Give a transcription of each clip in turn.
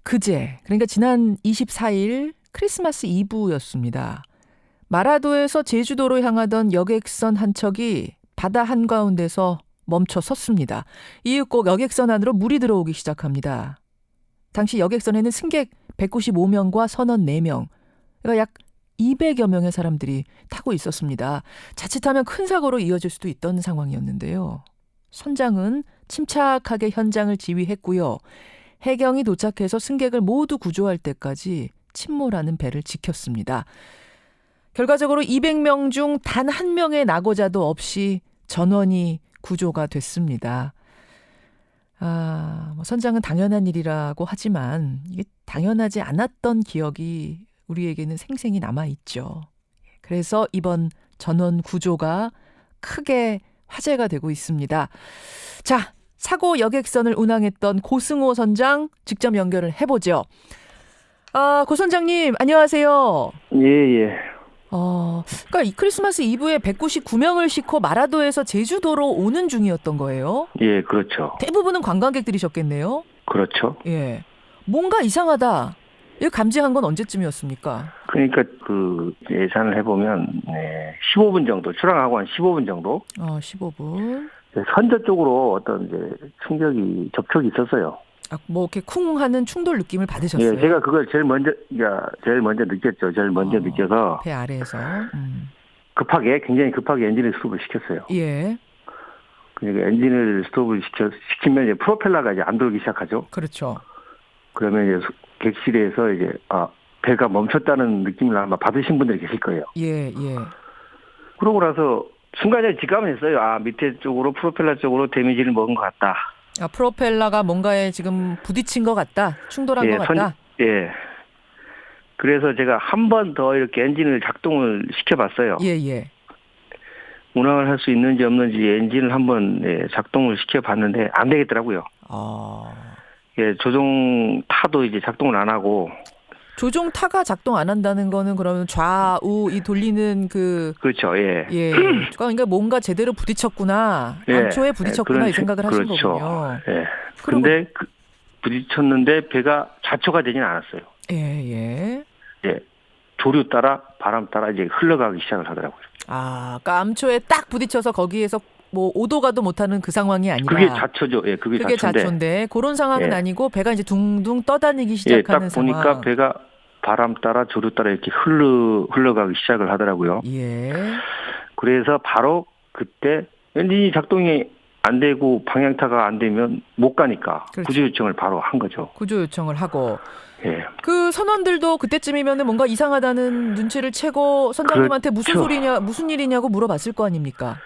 그제, 그러니까 지난 24일 크리스마스 이브였습니다. 마라도에서 제주도로 향하던 여객선 한 척이 바다 한가운데서 멈춰 섰습니다. 이후 꼭 여객선 안으로 물이 들어오기 시작합니다. 당시 여객선에는 승객 195명과 선원 4명, 그러니까 약 200여 명의 사람들이 타고 있었습니다. 자칫하면 큰 사고로 이어질 수도 있던 상황이었는데요. 선장은 침착하게 현장을 지휘했고요. 해경이 도착해서 승객을 모두 구조할 때까지 침몰하는 배를 지켰습니다. 결과적으로 200명 중 단 한 명의 낙오자도 없이 전원이 구조가 됐습니다. 선장은 당연한 일이라고 하지만 이게 당연하지 않았던 기억이 우리에게는 생생히 남아있죠. 그래서 이번 전원 구조가 크게 화제가 되고 있습니다. 자, 사고 여객선을 운항했던 고승호 선장 직접 연결을 해보죠. 고 선장님, 안녕하세요. 예. 그러니까 이 크리스마스 이브에 199명을 싣고 마라도에서 제주도로 오는 중이었던 거예요? 예, 그렇죠. 대부분은 관광객들이셨겠네요? 그렇죠. 예. 뭔가 이상하다. 이거 감지한 건 언제쯤이었습니까? 그러니까 그 예산을 해보면 15분 정도, 출항하고 한 15분 정도. 15분. 선저 쪽으로 어떤 이제 접촉이 있었어요. 뭐 이렇게 쿵 하는 충돌 느낌을 받으셨어요? 예, 제가 그걸 제일 먼저 느꼈죠. 제일 먼저 느껴서. 배 아래에서. 굉장히 급하게 엔진을 스톱을 시켰어요. 예. 그러니까 엔진을 스톱을 시키면 이제 프로펠러가 이제 안 돌기 시작하죠. 그렇죠. 그러면 이제 객실에서 이제 배가 멈췄다는 느낌을 아마 받으신 분들이 계실 거예요. 예. 그러고 나서 순간에 직감을 했어요. 밑에 쪽으로 프로펠러 쪽으로 데미지를 먹은 것 같다. 프로펠러가 뭔가에 지금 부딪힌 것 같다. 충돌한 것 같다. 예. 그래서 제가 한 번 더 이렇게 엔진을 작동을 시켜봤어요. 예. 운항을 할 수 있는지 없는지 엔진을 한번 작동을 시켜봤는데 안 되겠더라고요. 예, 조종타도 이제 작동을 안 하고. 조종타가 작동 안 한다는 거는 그러면 좌우 이 돌리는 그렇죠. 예. 그러니까 뭔가 제대로 부딪혔구나. 안초에 부딪혔구나 이 생각을 하신 거군요. 예. 그런데 부딪혔는데 배가 좌초가 되지는 않았어요. 예. 조류 따라 바람 따라 이제 흘러가기 시작을 하더라고요. 그러니까 암초에 딱 부딪혀서 거기에서 뭐 오도 가도 못하는 그 상황이 아니라. 그게 좌초죠. 예, 그게 좌초인데 그런 상황은 아니고 배가 이제 둥둥 떠다니기 시작하는 딱 보니까 상황. 배가 바람 따라 조류 따라 이렇게 흘러가기 시작을 하더라고요. 예. 그래서 바로 그때 엔진이 작동이 안 되고 방향타가 안 되면 못 가니까 그렇죠. 구조 요청을 바로 한 거죠. 구조 요청을 하고. 예. 그 선원들도 그때쯤이면은 뭔가 이상하다는 눈치를 채고 선장님한테 그렇죠. 무슨 일이냐고 물어봤을 거 아닙니까?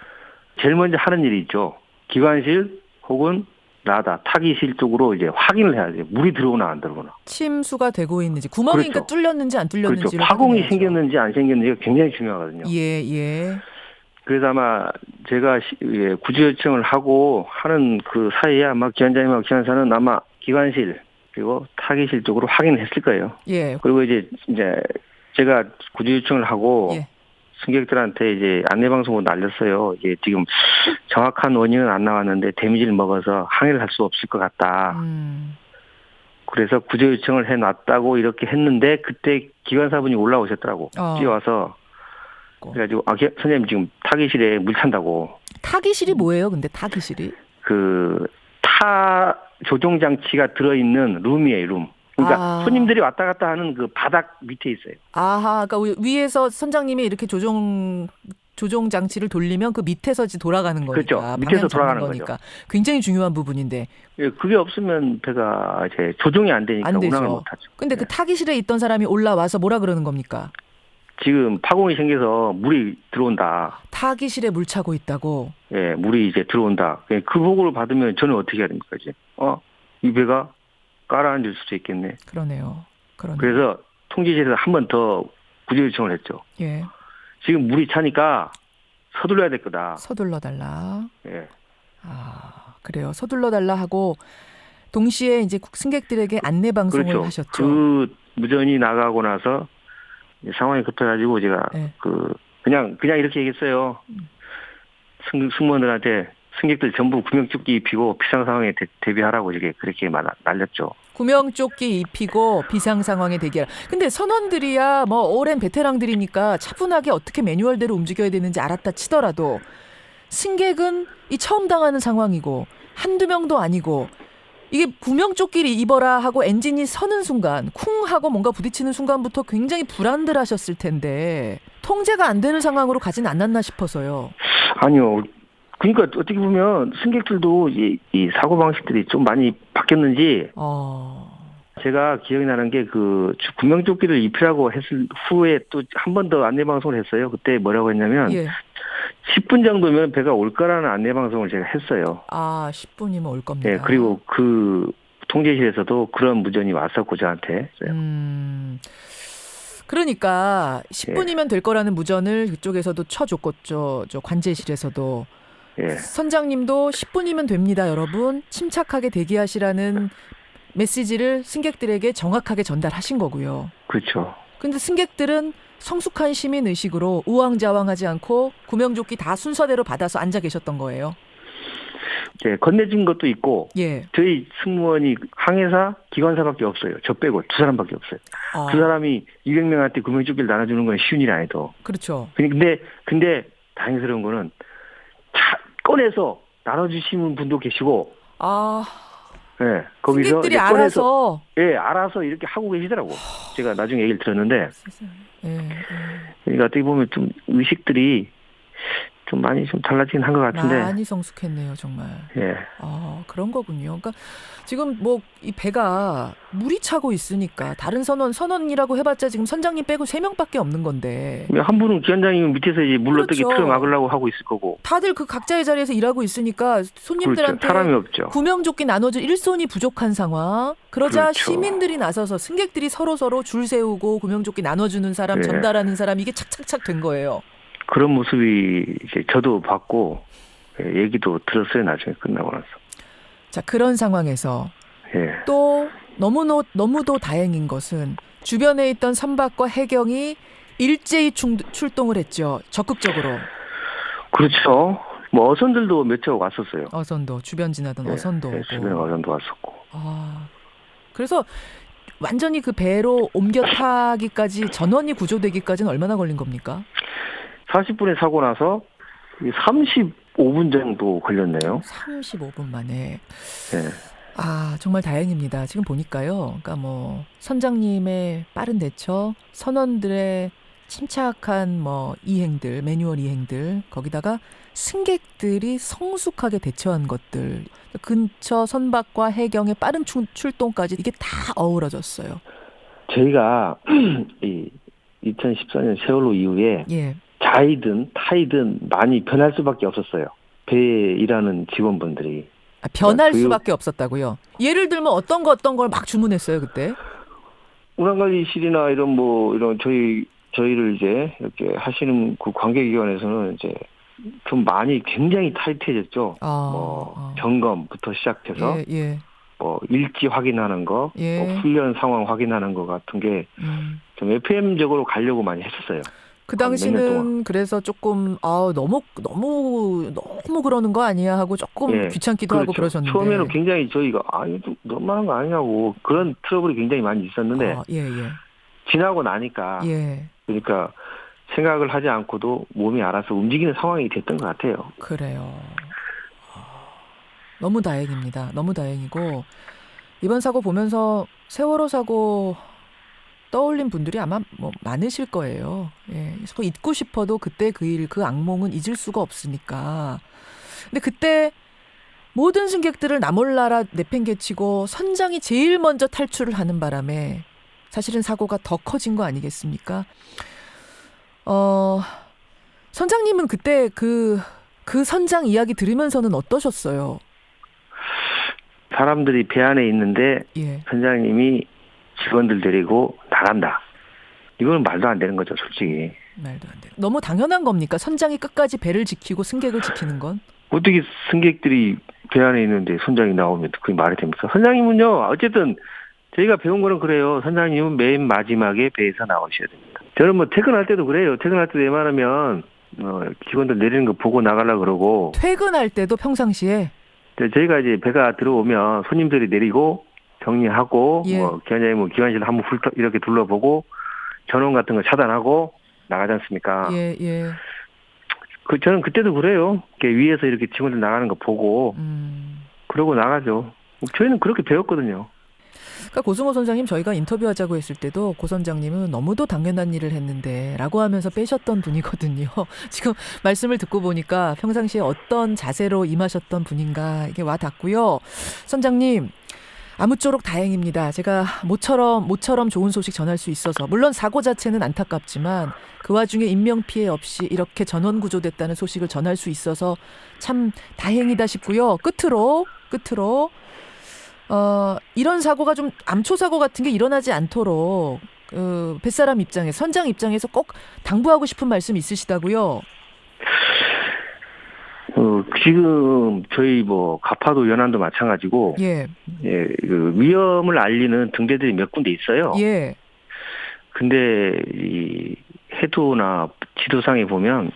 제일 먼저 하는 일이 있죠. 기관실 혹은 타기실 쪽으로 이제 확인을 해야 돼요. 물이 들어오나 안 들어오나. 침수가 되고 있는지, 구멍이 그렇죠. 뚫렸는지 안 뚫렸는지. 그렇죠. 파공이 생겼는지 안 생겼는지가 굉장히 중요하거든요. 예. 그래서 아마 제가 구조 요청을 하고 하는 그 사이에 아마 기관장님하고 기관사는 아마 기관실 그리고 타기실 쪽으로 확인을 했을 거예요. 예. 그리고 이제 제가 구조 요청을 하고 승객들한테 이제 안내방송으로 날렸어요. 이제 지금 정확한 원인은 안 나왔는데 데미지를 먹어서 항해를 할 수 없을 것 같다. 그래서 구조 요청을 해놨다고 이렇게 했는데 그때 기관사분이 올라오셨더라고. 뛰어와서 그래가지고 선생님 지금 타기실에 물 찬다고. 타기실이 뭐예요? 근데 타기실이? 조종 장치가 들어있는 룸이에요. 룸. 그러니까 손님들이 왔다 갔다 하는 그 바닥 밑에 있어요. 그러니까 위에서 선장님이 이렇게 조종 장치를 돌리면 그 밑에서 돌아가는 거니까. 그렇죠. 밑에서 돌아가는 거니까. 굉장히 중요한 부분인데. 예, 그게 없으면 배가 이제 조종이 안 되니까 운항을 못 하죠. 근데 그 타기실에 있던 사람이 올라와서 뭐라 그러는 겁니까? 지금 파공이 생겨서 물이 들어온다. 타기실에 물 차고 있다고? 예, 물이 이제 들어온다. 그 보고를 받으면 저는 어떻게 해야 됩니까? 이제? 이 배가 가라앉을 수도 있겠네. 그러네요. 그래서 통제실에서 한 번 더 구조 요청을 했죠. 예. 지금 물이 차니까 서둘러야 될 거다. 서둘러 달라. 예. 그래요. 서둘러 달라 하고 동시에 이제 승객들에게 안내 방송을 그렇죠. 하셨죠. 그 무전이 나가고 나서 상황이 급해가지고 제가 그냥 이렇게 얘기했어요. 승무원들한테 승객들 전부 구명조끼 입히고 비상 상황에 대비하라고 그렇게 날렸죠. 구명조끼 입히고 비상 상황에 대기하라. 근데 선원들이야 뭐 오랜 베테랑들이니까 차분하게 어떻게 매뉴얼대로 움직여야 되는지 알았다 치더라도 승객은 이 처음 당하는 상황이고 한두 명도 아니고 이게 구명조끼를 입어라 하고 엔진이 서는 순간 쿵 하고 뭔가 부딪히는 순간부터 굉장히 불안들하셨을 텐데 통제가 안 되는 상황으로 가진 않았나 싶어서요. 아니요. 그러니까 어떻게 보면 승객들도 이 사고 방식들이 좀 많이 바뀌었는지 제가 기억이 나는 게 그 구명조끼를 입히라고 했을 후에 또 한 번 더 안내방송을 했어요. 그때 뭐라고 했냐면 10분 정도면 배가 올 거라는 안내방송을 제가 했어요. 10분이면 올 겁니다. 네, 그리고 그 통제실에서도 그런 무전이 왔었고 저한테. 그러니까 10분이면 될 거라는 무전을 그쪽에서도 쳐줬고 저 관제실에서도 선장님도 10분이면 됩니다, 여러분. 침착하게 대기하시라는 메시지를 승객들에게 정확하게 전달하신 거고요. 그렇죠. 근데 승객들은 성숙한 시민 의식으로 우왕좌왕하지 않고 구명조끼 다 순서대로 받아서 앉아 계셨던 거예요. 네, 건네진 것도 있고 저희 승무원이 항해사 기관사밖에 없어요. 저 빼고 두 사람밖에 없어요. 두 사람이 200명한테 구명조끼를 나눠주는 건 쉬운 일이 아니죠. 그렇죠. 근데 다행스러운 거는 꺼내서 나눠주시는 분도 계시고 네, 거기서 승객들이 알아서 알아서 이렇게 하고 계시더라고. 제가 나중에 얘기를 들었는데 그러니까 어떻게 보면 좀 의식들이 좀 많이 좀 달라지긴 한 것 같은데. 많이 성숙했네요, 정말. 예. 그런 거군요. 그러니까 지금 뭐 이 배가 물이 차고 있으니까 다른 선원이라고 해봤자 지금 선장님 빼고 3명밖에 없는 건데. 한 분은 기관장님 밑에서 이제 물 어떻게 틀어 막으려고 하고 있을 거고. 다들 그 각자의 자리에서 일하고 있으니까 손님들한테 사람이 없죠. 구명조끼 나눠줄 일손이 부족한 상황. 그러자 시민들이 나서서 승객들이 서로 줄 세우고 구명조끼 나눠주는 사람, 전달하는 사람 이게 착착착 된 거예요. 그런 모습이 이제 저도 봤고 얘기도 들었어요. 나중에 끝나고 나서. 자, 그런 상황에서 또 너무도 다행인 것은 주변에 있던 선박과 해경이 일제히 출동을 했죠. 적극적으로. 그렇죠. 뭐 어선들도 몇 척 왔었어요. 어선도 주변 지나던 어선도 오고. 주변 어선도 왔었고. 그래서 완전히 그 배로 옮겨 타기까지 전원이 구조되기까지는 얼마나 걸린 겁니까? 40분에 사고 나서 35분 정도 걸렸네요. 35분 만에. 정말 다행입니다. 지금 보니까요. 그러니까 뭐 선장님의 빠른 대처, 선원들의 침착한 뭐 이행들, 매뉴얼 이행들, 거기다가 승객들이 성숙하게 대처한 것들, 근처 선박과 해경의 빠른 출동까지 이게 다 어우러졌어요. 저희가 이 2014년 세월호 이후에 자이든 타이든 많이 변할 수밖에 없었어요. 배에 일하는 직원분들이. 변할 수밖에 없었다고요? 예를 들면 어떤 걸 막 주문했어요 그때? 운항관리실이나 이런 저희를 이제 이렇게 하시는 그 관계기관에서는 이제 좀 많이 굉장히 타이트해졌죠. 점검부터 시작해서 뭐 일지 확인하는 거, 뭐 훈련 상황 확인하는 거 같은 게 좀 FM적으로 가려고 많이 했었어요. 그 당시는 그래서 조금 너무 그러는 거 아니야 하고 조금 귀찮기도 하고 그러셨는데 처음에는 굉장히 저희가 이거 좀 너무한 거 아니냐고 그런 트러블이 굉장히 많이 있었는데 지나고 나니까 그러니까 생각을 하지 않고도 몸이 알아서 움직이는 상황이 됐던 것 같아요. 그래요. 너무 다행입니다. 너무 다행이고 이번 사고 보면서 세월호 사고 떠올린 분들이 아마 뭐 많으실 거예요. 자꾸 잊고 싶어도 그때 그 일, 그 악몽은 잊을 수가 없으니까. 근데 그때 모든 승객들을 나몰라라 내팽개치고 선장이 제일 먼저 탈출을 하는 바람에 사실은 사고가 더 커진 거 아니겠습니까? 선장님은 그때 그 선장 이야기 들으면서는 어떠셨어요? 사람들이 배 안에 있는데 선장님이 직원들 데리고 나간다. 이건 말도 안 되는 거죠, 솔직히. 말도 안 돼. 너무 당연한 겁니까? 선장이 끝까지 배를 지키고 승객을 지키는 건? 어떻게 승객들이 배 안에 있는데 선장이 나오면 그게 말이 됩니까? 선장님은요, 어쨌든 저희가 배운 거는 그래요. 선장님은 맨 마지막에 배에서 나오셔야 됩니다. 저는 뭐 퇴근할 때도 그래요. 퇴근할 때 웬만하면 직원들 내리는 거 보고 나가려고 그러고. 퇴근할 때도 평상시에? 저희가 이제 배가 들어오면 손님들이 내리고 정리하고 예. 뭐 기관실 한번 이렇게 둘러보고 전원 같은 거 차단하고 나가지 않습니까? 예, 예. 저는 그때도 그래요. 이렇게 위에서 이렇게 직원들 나가는 거 보고 그러고 나가죠. 저희는 그렇게 배웠거든요. 그러니까 고승호 선장님 저희가 인터뷰하자고 했을 때도 고 선장님은 너무도 당연한 일을 했는데 라고 하면서 빼셨던 분이거든요. 지금 말씀을 듣고 보니까 평상시에 어떤 자세로 임하셨던 분인가 이게 와 닿고요. 선장님 아무쪼록 다행입니다. 제가 모처럼 좋은 소식 전할 수 있어서 물론 사고 자체는 안타깝지만 그 와중에 인명피해 없이 이렇게 전원 구조됐다는 소식을 전할 수 있어서 참 다행이다 싶고요. 끝으로 이런 사고가 좀 암초 사고 같은 게 일어나지 않도록 뱃사람 입장에 선장 입장에서 꼭 당부하고 싶은 말씀 있으시다고요? 지금 저희 가파도 연안도 마찬가지고 예. 그 위험을 알리는 등대들이 몇 군데 있어요. 예. 근데 이 해도나 지도상에 보면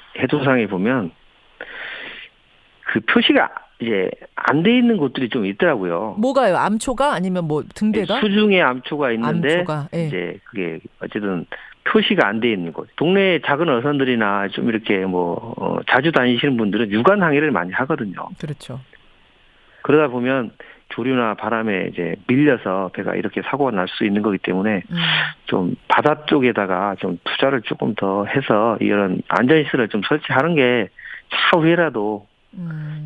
그 표시가 이제 안 돼 있는 곳들이 좀 있더라고요. 뭐가요? 암초가 아니면 뭐 등대가? 수중에 암초가 있는데 암초가, 예. 이제 그게 어쨌든 표시가 안 돼 있는 곳. 동네 작은 어선들이나 좀 이렇게 자주 다니시는 분들은 유관 항해를 많이 하거든요. 그렇죠. 그러다 보면 조류나 바람에 이제 밀려서 배가 이렇게 사고가 날 수 있는 거기 때문에 좀 바다 쪽에다가 좀 투자를 조금 더 해서 이런 안전시설을 좀 설치하는 게 차후에라도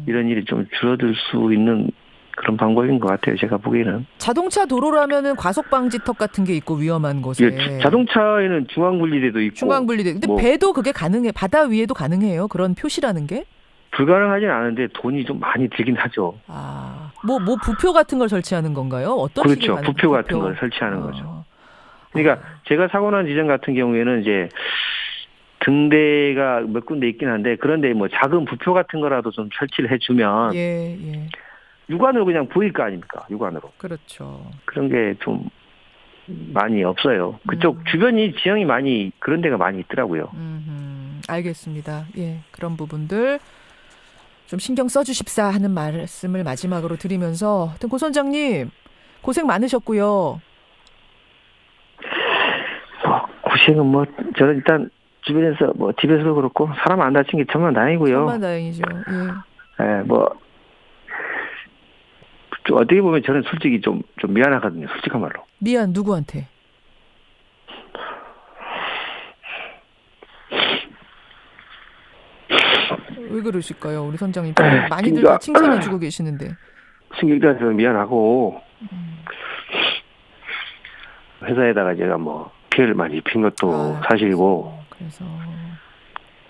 이런 일이 좀 줄어들 수 있는 그런 방법인 것 같아요. 제가 보기에는. 자동차 도로라면은 과속 방지턱 같은 게 있고 위험한 곳에. 예, 자동차에는 중앙분리대도 있고. 중앙분리대. 근데 배도 그게 가능해. 바다 위에도 가능해요. 그런 표시라는 게? 불가능하진 않은데 돈이 좀 많이 들긴 하죠. 아, 뭐 부표 같은 걸 설치하는 건가요? 어떤 그렇죠. 식의 부표 같은 걸 설치하는 거죠. 그러니까 제가 사고 난 지점 같은 경우에는 이제 등대가 몇 군데 있긴 한데 그런데 작은 부표 같은 거라도 좀 설치를 해주면 예. 육안으로 그냥 보일 거 아닙니까? 육안으로. 그렇죠. 그런 게 좀 많이 없어요. 그쪽 주변이 지형이 많이 그런 데가 많이 있더라고요. 알겠습니다. 예, 그런 부분들 좀 신경 써주십사 하는 말씀을 마지막으로 드리면서 하여튼 고 선장님 고생 많으셨고요. 고생은 저는 일단 주변에서 집에서도 그렇고 사람 안 다친 게 정말 다행이고요. 정말 다행이죠. 예. 좀 어떻게 보면 저는 솔직히 좀 미안하거든요. 솔직한 말로. 미안 누구한테? 왜 그러실까요? 우리 선장님 많이들 다 칭찬해주고 계시는데. 승객들한테 미안하고 회사에다가 제가 피해를 많이 입힌 것도 사실이고 그래서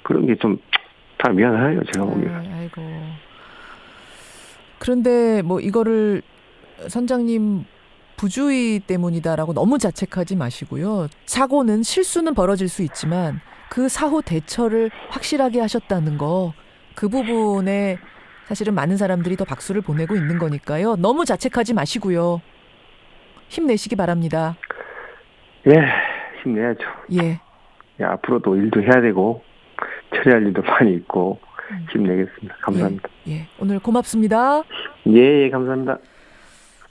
그런 게 좀 다 미안해요. 제가 보기에. 아이고. 그런데 이거를 선장님 부주의 때문이다라고 너무 자책하지 마시고요. 사고는 실수는 벌어질 수 있지만 그 사후 대처를 확실하게 하셨다는 거 그 부분에 사실은 많은 사람들이 더 박수를 보내고 있는 거니까요. 너무 자책하지 마시고요. 힘내시기 바랍니다. 예, 힘내야죠. 예. 앞으로도 일도 해야 되고 처리할 일도 많이 있고 힘내겠습니다. 감사합니다. 예, 오늘 고맙습니다. 예, 감사합니다.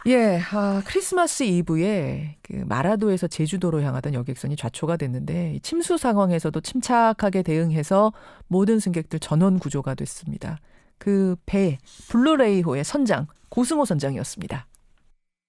예, 크리스마스 이브에 그 마라도에서 제주도로 향하던 여객선이 좌초가 됐는데 침수 상황에서도 침착하게 대응해서 모든 승객들 전원 구조가 됐습니다. 그 배 블루레이호의 선장 고승호 선장이었습니다.